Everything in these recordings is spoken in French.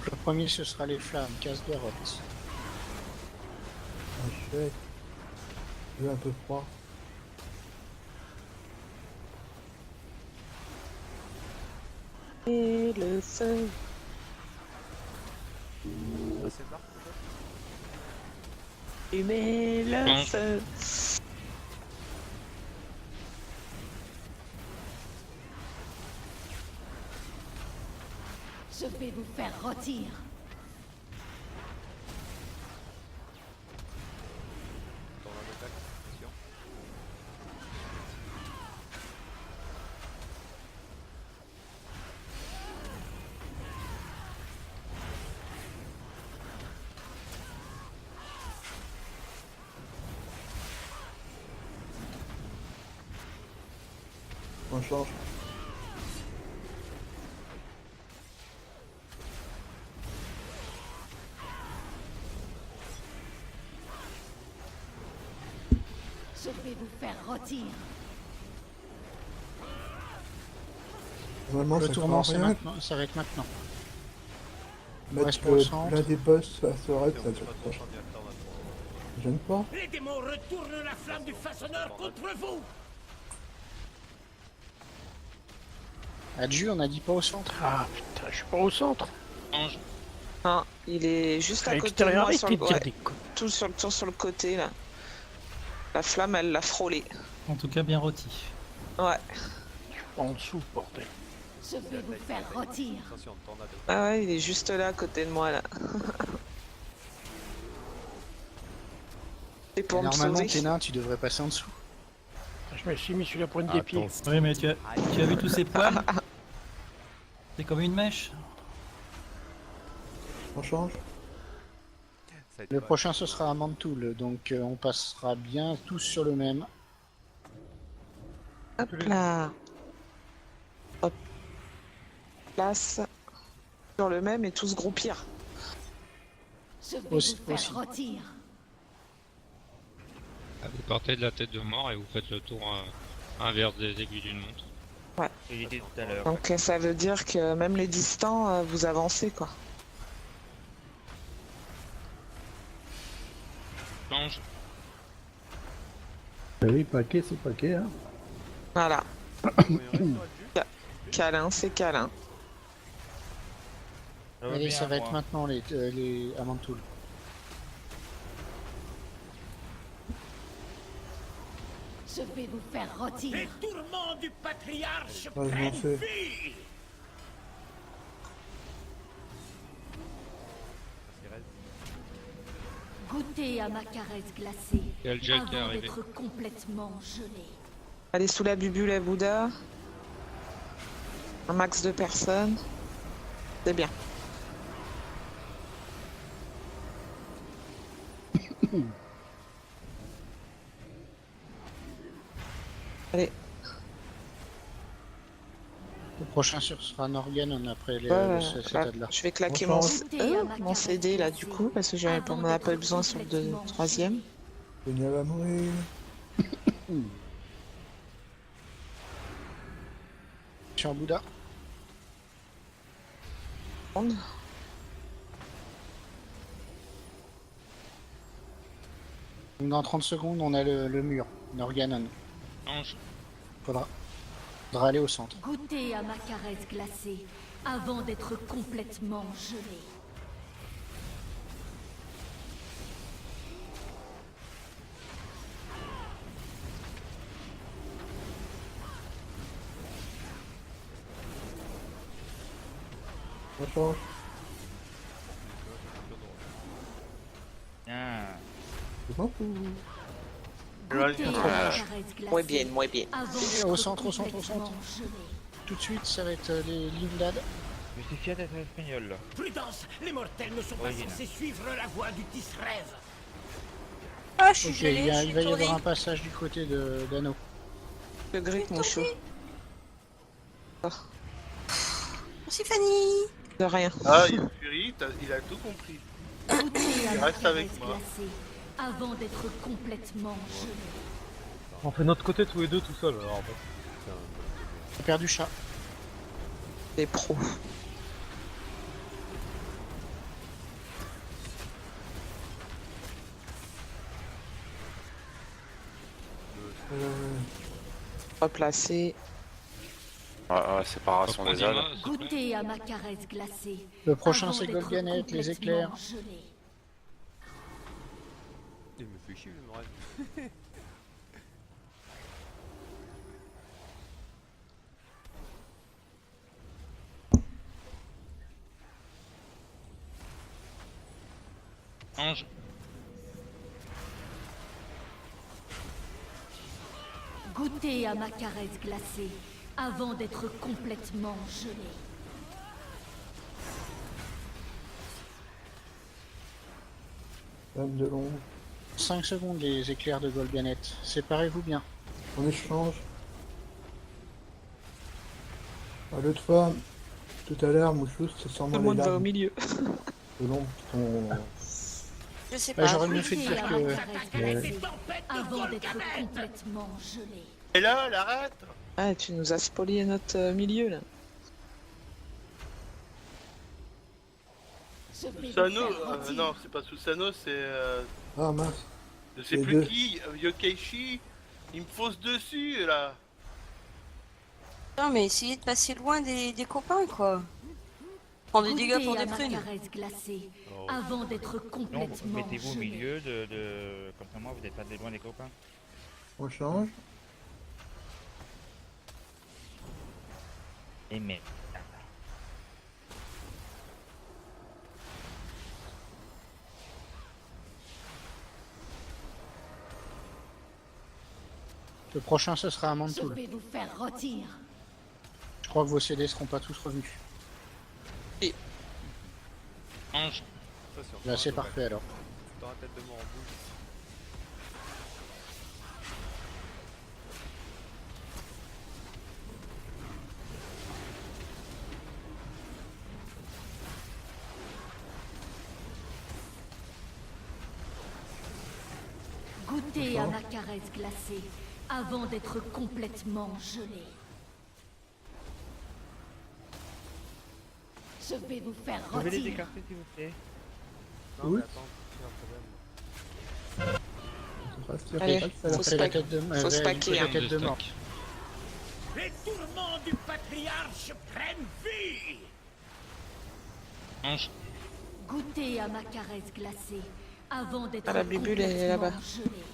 Donc le premier ce sera les flammes, casse de rotte. Ah, chouette. J'ai un peu froid. Et le feu. Ah, c'est marre peut-être. Tu mets le Non. feu. Je vais vous faire rôtir. Dans la attaque, attention. On change. Je vais vous faire rôtir. Normalement, Le ça tournant sert c'est à rien. maintenant, ça va être maintenant. Mettre reste au centre. l'un des boss à ce raid, Et ça on te se retourne en directeur d'un tour. gêne pas. Les démons retournent la flamme du façonneur contre vous. Adju, on a dit pas au centre. Ah putain, je suis pas au centre. Change. Ah, il est juste À à côté de l'extérieur, moi, il sur le... tire ouais, des coups. tout sur le côté là. La flamme, elle l'a frôlé. En tout cas, bien rôti. Ouais. Je suis pas en dessous, bordel. Je vais vous faire rôtir. Attention, tornade. Ah ouais, il est juste là à côté de moi là. C'est pour me Normalement sauver. t'es nain, tu devrais passer en dessous. Je me suis mis sur la pointe des pieds. Oui, mais tu as vu tous ces poils? C'est comme une mèche. On change. Ça a été Le pas- prochain ce sera à Mantoul, donc on passera bien tous sur le même. Hop là. Hop. Place. Sur le même et tous groupir. Je vais Aussi- vous faire aussi. rôtir. Ah, vous partez de la tête de mort et vous faites le tour inverse des aiguilles d'une montre. J'ai dit tout à l'heure. Donc ça veut dire que même les distants, vous avancez quoi. Change. Bah oui, paquet, c'est paquet, hein. Voilà. Oui, reste sur Adju. Câlin, c'est câlin. Allez, ça va être maintenant les à Mantoul. Je vais vous faire rôtir. Les tourments du patriarche Ouais, je m'en prennent fais. vie. Parce qu'il reste. Goûtez à ma caresse glacée. Il y a le gel qui est Avant arrivé. d'être complètement gelé. Allez sous la bubule à Bouddha. Un max de personnes. C'est bien. Allez, Le prochain ce sera Norgan après ouais, cet là, stade-là. je vais claquer On mon, change. mon CD là du coup parce que j'en ai on en a pas besoin sur le troisième. Génial va mourir. Sur Bouddha. Donc dans 30 secondes on a le mur. Norganon. Change. Faudra aller au centre. Goûtez à ma caresse glacée. Avant d'être complètement gelé. On change. Ah. Je m'en fous. Goûtez à ma caresse glacée. Moins bien, moins bien. Avant Et d'être au centre, au centre, au complètement centre. gelé. Tout de suite ça va être les Lindad. Je suis fier d'être espagnol là. Prudence, les mortels ne sont pas Origine. censés suivre la voie du Tisrève. Ah, je suis Ok, gelée, je il suis va y étourdie. avoir un passage du côté d'Anno. Le grec mon chou. Merci Fanny. De rien. Ah, Fury, il a tout compris. Goûtez à Il ma reste avec caresse moi. glacée. Avant d'être complètement gelé. On fait notre côté tous les deux tout seul alors bon. J'ai perdu chat. Des pros. Replacer. Séparation des ânes. Goûtez à ma caresse glacée. Le prochain avant c'est d'être Golganet, les éclairs. complètement gelé. Il me fait chier, le reste. Ange. Goûtez à ma caresse glacée avant d'être complètement gelé. Dame de l'ombre. 5 secondes les éclairs de Golganet. Séparez-vous bien. On échange. Ah, l'autre fois, tout à l'heure, Mouchous, ça sent Tout le les monde va au larmes milieu. de l'ombre qui sont... Je sais Bah, pas. j'aurais mieux fait de Goûtez dire à que... ma caresse glacée Tempête de avant d'être Golganet. complètement gelé. Et là, elle arrête. Ah, tu nous as spolié notre milieu là. Je vais vous Susano, faire rôtir. non, c'est pas Susano, c'est. Ah mince. Je sais Les plus deux. qui, Yokeishi. Il me fausse dessus là. Non, mais essayez de passer loin des copains, quoi. Prendre des dégâts pour Goûtez à des ma prunes. caresse glacée Oh. avant d'être Non, complètement mettez-vous au gelé. milieu comme ça, moi, vous n'êtes pas des loin des copains. On change. Et merde. Le prochain ce sera à Je Mantoul. vais vous faire rôtir. Je crois que vos CD seront pas tous revenus. Ange. Ça, c'est Là encore c'est un parfait alors. Dans la tête de mort en bouche. Goûtez à ma caresse glacée avant d'être complètement gelé. Je vais vous faire Vous pouvez les rôtir. écarter, s'il vous plaît. Non, Oui. mais attends, c'est un problème. Ça reste sur Allez, la Elle faut fait se la paquer. tête de, Faut se elle paquer, fait la hein. tête de mort. Les tourments du patriarche prennent vie. Ange. Goûtez à ma caresse glacée avant d'être Ah, la bubule, elle est là-bas. complètement gelé.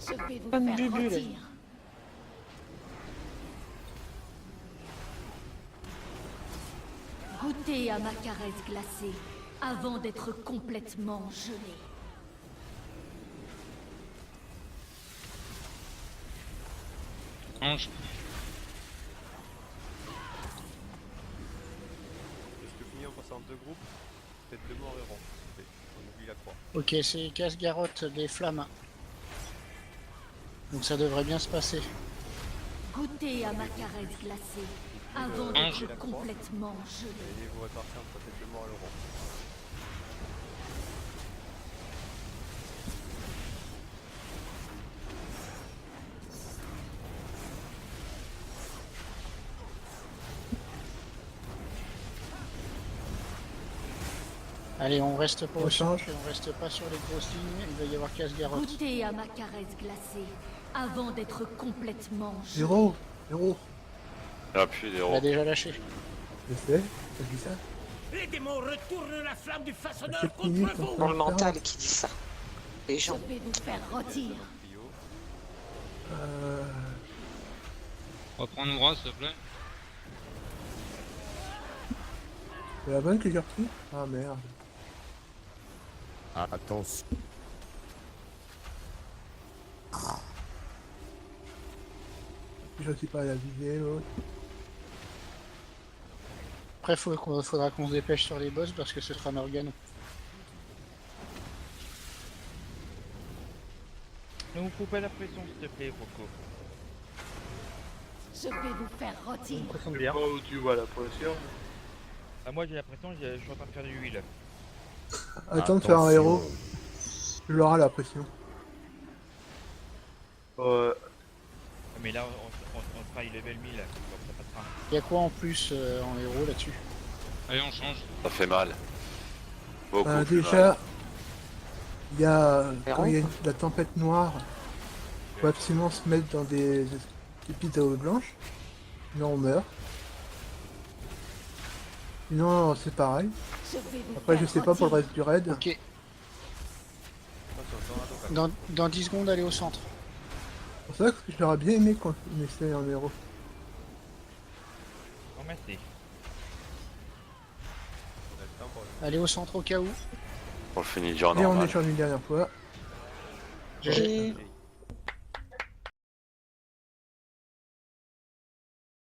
Je vais vous Bonne faire bubule. rôtir. Goûtez à ma caresse glacée avant d'être complètement gelé. Ange. Est-ce que finir en passant en deux groupes? Tête de mort et rond. Ok, on oublie la croix. Ok, c'est casse-garotte des flammes. Donc ça devrait bien se passer. Goûtez à ma caresse glacée avant d'être complètement gelé. Et vous répartir entre tête de mort et le rond. Allez, on reste pas On au change. centre et on reste pas sur les grosses lignes. Il va y avoir casse-garotte. Goûtez à ma caresse glacée avant d'être complètement gelé. Héros. Héros. Ah, puis des Elle a déjà lâché. Je sais. T'as dit ça. Les démons retournent la flamme du façonneur Cette contre minute, vous. Dans le mental qui dit ça. Les Je gens. vais vous faire rôtir. Trio. Reprends-nous droit, s'il te plaît. C'est la bonne que j'ai repris. Ah merde. Ah, attention. Je sais pas la viser l'autre. Après, faudra qu'on se dépêche sur les boss parce que ce sera Morgane. Ne vous coupe pas la pression, s'il te plaît, Rocco. Je vais vous faire rôtir. Pression de Je sais bière. pas où tu vois la pression. Ah, moi, j'ai la pression, je suis en train de faire du huile. Attends de faire un héros. Je l'aurai la pression. Ouais. Mais là, on sera level 1000, donc ça passera. Il y a quoi en plus en héros là-dessus? Allez, on change. Ça fait mal. Beaucoup plus mal. Déjà, il y a, quand il y a la tempête noire, il faut absolument se mettre dans des épithéoles blanches, sinon on meurt. Sinon c'est pareil. Après je sais pas pour le reste du raid. Ok. Dans 10 secondes, allez au centre. C'est pour ça que j'aurais bien aimé qu'on essaye en héros. Non, merci. Allez au centre au cas où. On le finit déjà en Et on normal. échange une dernière fois. GG.